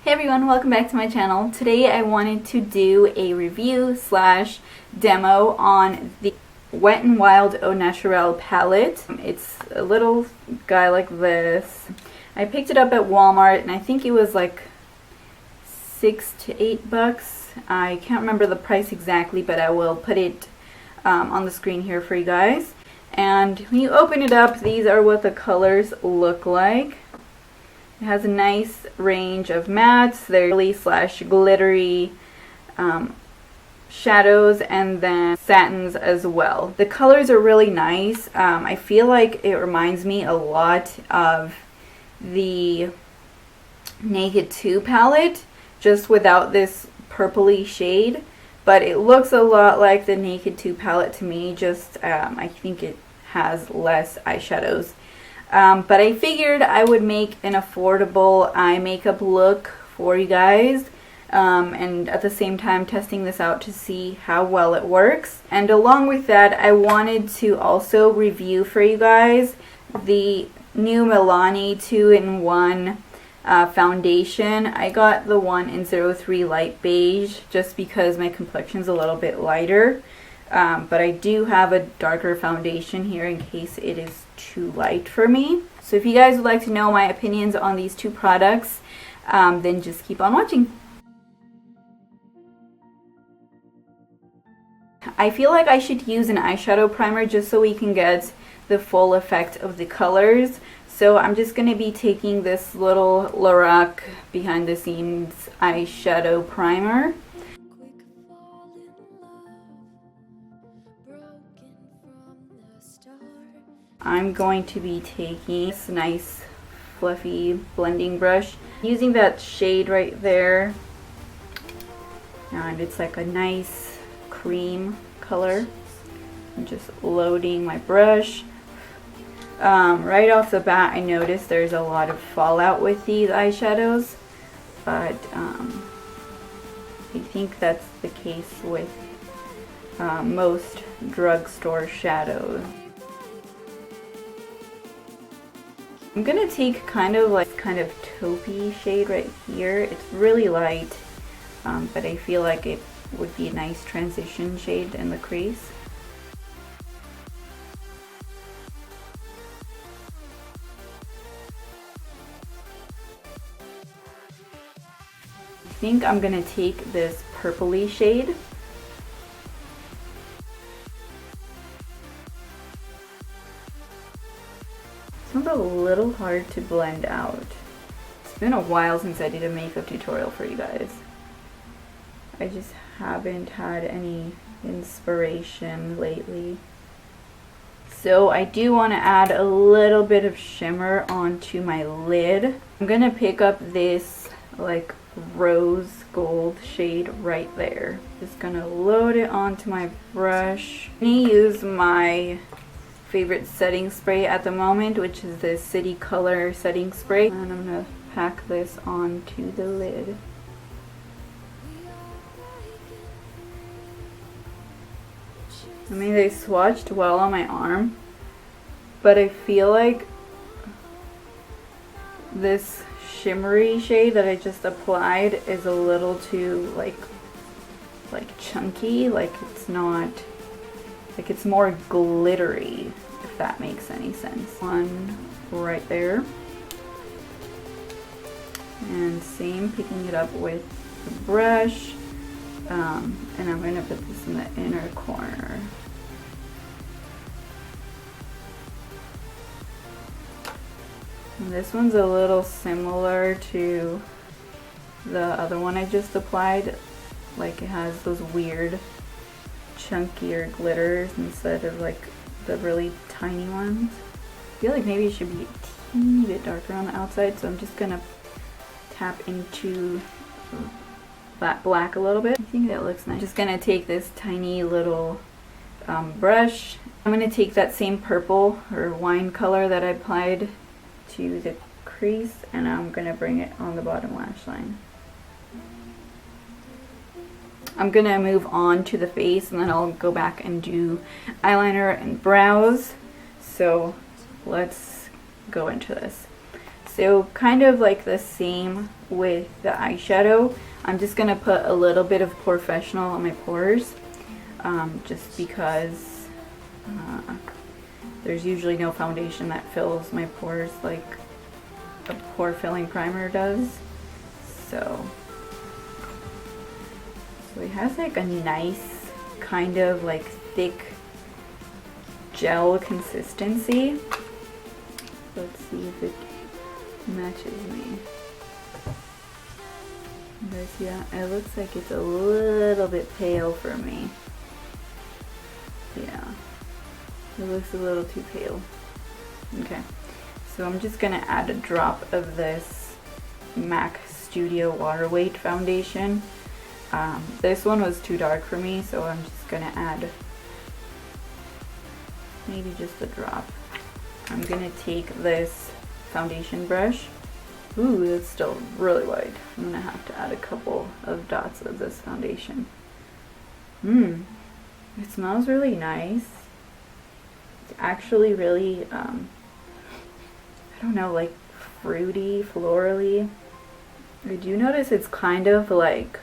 Hey everyone, welcome back to my channel. Today I wanted to do a review slash demo on the Wet'nWild Au Naturel palette. It's a little guy like this. I picked it up at Walmart and I think it was like $6 to $8. I can't remember the price exactly, but I will put it on the screen here for you guys. And when you open it up, these are what the colors look like. It has a nice range of mattes, they're really slash glittery shadows, and then satins as well. The colors are really nice. I feel like it reminds me a lot of the Naked 2 palette, just without this purpley shade. But it looks a lot like the Naked 2 palette to me, just I think it has less eyeshadows. But I figured I would make an affordable eye makeup look for you guys, and at the same time testing this out to see how well it works. And along with that, I wanted to also review for you guys the new Milani 2-in-1 foundation. I got the one in 03 Light Beige just because my complexion's a little bit lighter. But I do have a darker foundation here in case it is too light for me. So if you guys would like to know my opinions on these two products, then just keep on watching. I feel like I should use an eyeshadow primer just so we can get the full effect of the colors. So I'm just going to be taking this little Lorac behind the scenes eyeshadow primer. I'm going to be taking this nice fluffy blending brush, using that shade right there, and it's like a nice cream color. I'm just loading my brush. Right off the bat I noticed there's a lot of fallout with these eyeshadows, but I think that's the case with most drugstore shadows. I'm gonna take kind of taupey shade right here. It's really light, but I feel like it would be a nice transition shade in the crease. I think I'm gonna take this purpley shade. It's a little hard to blend out. It's been a while since I did a makeup tutorial for you guys. I just haven't had any inspiration lately. So I do want to add a little bit of shimmer onto my lid. I'm gonna pick up this like rose gold shade right there. Just gonna load it onto my brush. I'm gonna use my favorite setting spray at the moment, which is the City Color setting spray, and I'm gonna pack this onto the lid. I mean, they swatched well on my arm, but I feel like this shimmery shade that I just applied is a little too like chunky, like it's not, like it's more glittery, if that makes any sense. One right there. And same, picking it up with the brush. And I'm going to put this in the inner corner. And this one's a little similar to the other one I just applied. Like it has those weird chunkier glitters instead of like the really tiny ones. I feel like maybe it should be a teeny bit darker on the outside, so I'm just gonna tap into that black a little bit. I think that looks nice. I'm just gonna take this tiny little brush. I'm gonna take that same purple or wine color that I applied to the crease, and I'm gonna bring it on the bottom lash line. I'm gonna move on to the face, and then I'll go back and do eyeliner and brows. So let's go into this. So kind of like the same with the eyeshadow. I'm just going to put a little bit of Professional on my pores, just because there's usually no foundation that fills my pores like a pore filling primer does. So it has like a nice kind of like thick gel consistency. Let's see if it matches me. You guys see that? It looks like it's a little bit pale for me. Yeah, it looks a little too pale. Okay, so I'm just gonna add a drop of this MAC Studio Water Weight foundation. This one was too dark for me, so I'm just gonna add maybe just a drop. I'm gonna take this foundation brush. Ooh, that's still really white. I'm gonna have to add a couple of dots of this foundation. It smells really nice. It's actually really, I don't know, like fruity, florally. I do notice it's kind of like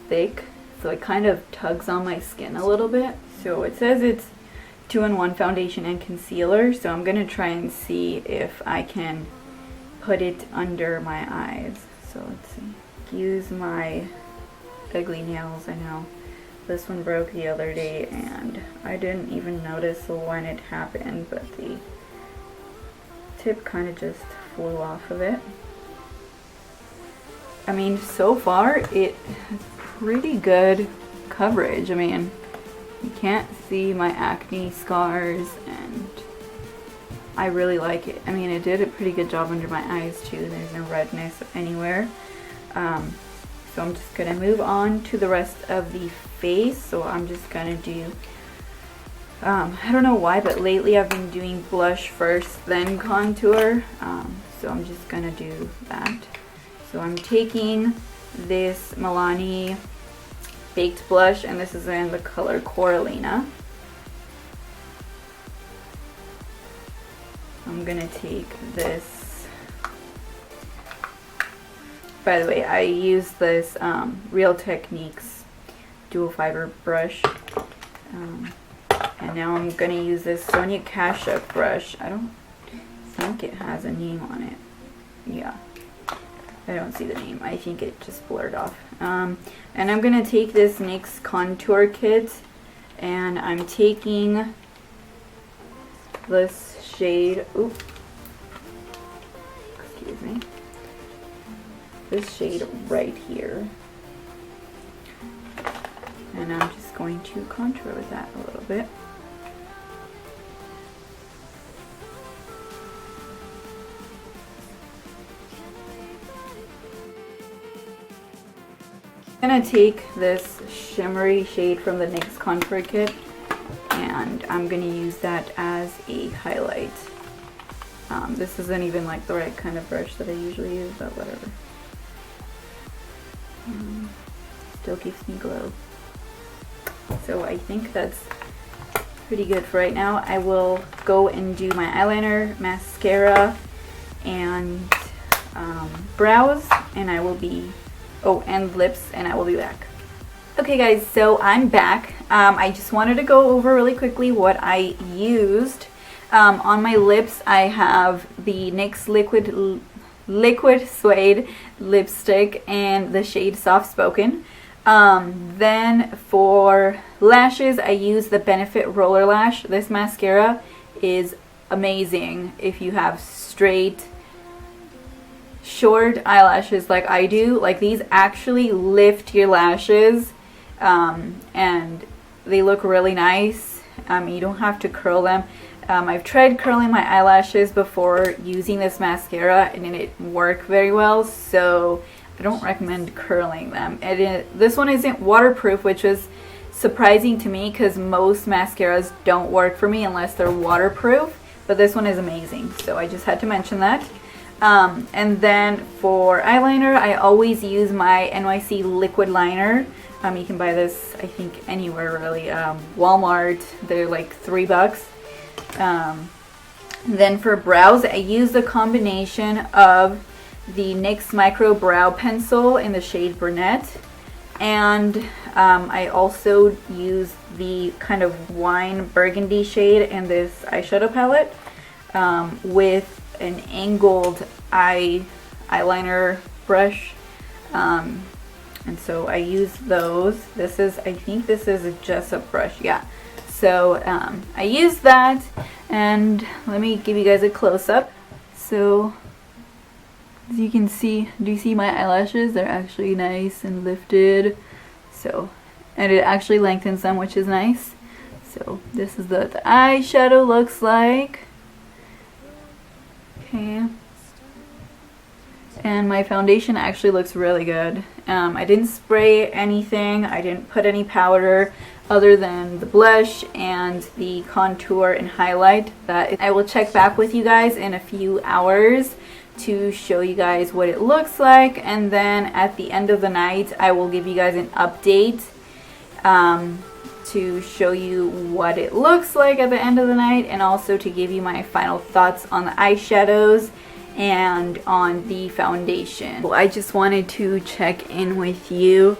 thick, so it kind of tugs on my skin a little bit. So it says it's 2-in-1 foundation and concealer, so I'm gonna try and see if I can put it under my eyes. So let's see. Use my ugly nails. I know this one broke the other day and I didn't even notice when it happened, but the tip kind of just flew off of it. I mean, so far it has pretty good coverage. I mean, you can't see my acne scars and I really like it. I mean, it did a pretty good job under my eyes too. There's no redness anywhere. So I'm just gonna move on to the rest of the face. So I'm just gonna do, I don't know why, but lately I've been doing blush first, then contour. So I'm just gonna do that. So I'm taking this Milani Baked Blush, and this is in the color Coralina. I'm gonna take this. By the way, I use this Real Techniques dual fiber brush. And now I'm gonna use this Sonia Kashuk brush. I don't think it has a name on it. Yeah, I don't see the name. I think it just blurred off. And I'm gonna take this NYX contour kit, and I'm taking this shade, excuse me, this shade right here, and I'm just going to contour with that a little bit. I'm gonna take this shimmery shade from the NYX contour kit, and I'm gonna use that as a highlight. This isn't even like the right kind of brush that I usually use, but whatever. Still gives me glow. So I think that's pretty good for right now. I will go and do my eyeliner, mascara, and brows, and I will be, and lips, and I will be back. Okay guys, so I'm back. I just wanted to go over really quickly what I used. On my lips, I have the NYX Liquid Suede lipstick and the shade Soft Spoken. Then for lashes, I use the Benefit Roller Lash. This mascara is amazing if you have straight, short eyelashes like I do. Like, these actually lift your lashes, and they look really nice. You don't have to curl them. I've tried curling my eyelashes before using this mascara and it didn't work very well, so I don't recommend curling them. And this one isn't waterproof, which is surprising to me because most mascaras don't work for me unless they're waterproof, but this one is amazing, so I just had to mention that. And then for eyeliner, I always use my NYC liquid liner. You can buy this, I think, anywhere really. Walmart, they're like $3. Then for brows, I used a combination of the NYX Micro Brow Pencil in the shade Brunette, and I also used the kind of wine burgundy shade in this eyeshadow palette with an angled eyeliner brush, and so I used those. I think this is a Jessup brush, yeah. So I used that, and let me give you guys a close-up. So as you can see, do you see my eyelashes? They're actually nice and lifted. So, and it actually lengthens them, which is nice. So this is what the eyeshadow looks like. Okay. And my foundation actually looks really good. I didn't spray anything. I didn't put any powder other than the blush and the contour and highlight. That I will check back with you guys in a few hours to show you guys what it looks like, and then at the end of the night I will give you guys an update to show you what it looks like at the end of the night, and also to give you my final thoughts on the eyeshadows and on the foundation. I just wanted to check in with you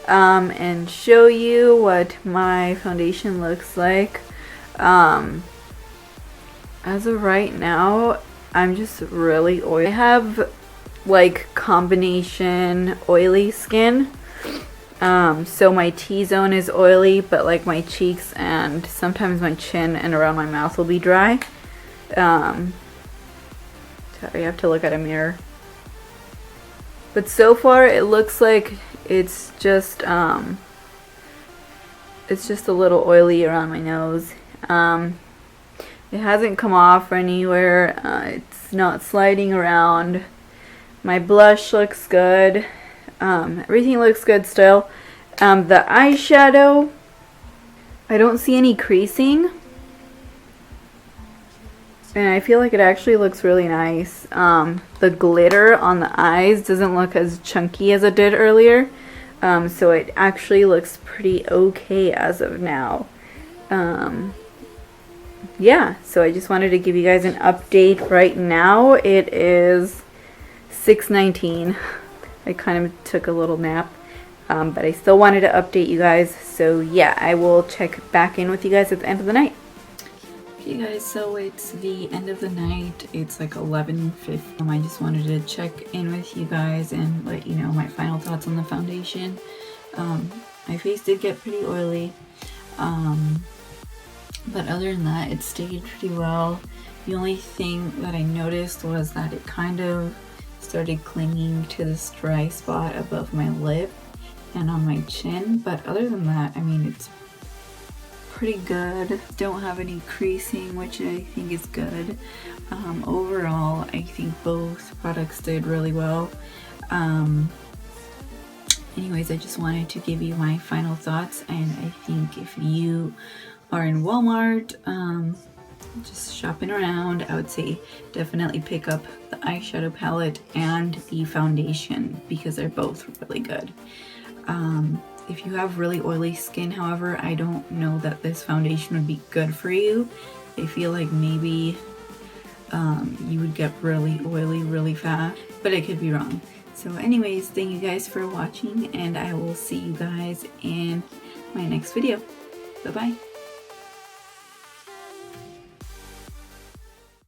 and show you what my foundation looks like. As of right now, I'm just really oily. I have like combination oily skin. So my T-zone is oily, but like my cheeks and sometimes my chin and around my mouth will be dry. Sorry, I have to look at a mirror. But so far it looks like it's just a little oily around my nose. It hasn't come off anywhere. It's not sliding around. My blush looks good. Everything looks good still. The eyeshadow, I don't see any creasing. And I feel like it actually looks really nice. The glitter on the eyes doesn't look as chunky as it did earlier. So it actually looks pretty okay as of now. Yeah, so I just wanted to give you guys an update right now. It is 6:19. I kind of took a little nap, but I still wanted to update you guys. So yeah, I will check back in with you guys at the end of the night. Okay guys, so it's the end of the night. It's like 11:50. I just wanted to check in with you guys and let you know my final thoughts on the foundation. My face did get pretty oily. But other than that, it stayed pretty well. The only thing that I noticed was that it kind of started clinging to this dry spot above my lip and on my chin. But other than that, I mean, it's pretty good. Don't have any creasing, which I think is good. Overall, I think both products did really well. Anyways, I just wanted to give you my final thoughts, and I think if you are in Walmart, just shopping around, I would say definitely pick up the eyeshadow palette and the foundation because they're both really good. If you have really oily skin, however, I don't know that this foundation would be good for you. I feel like maybe you would get really oily really fast, but I could be wrong. So anyways, thank you guys for watching, and I will see you guys in my next video. Bye-bye.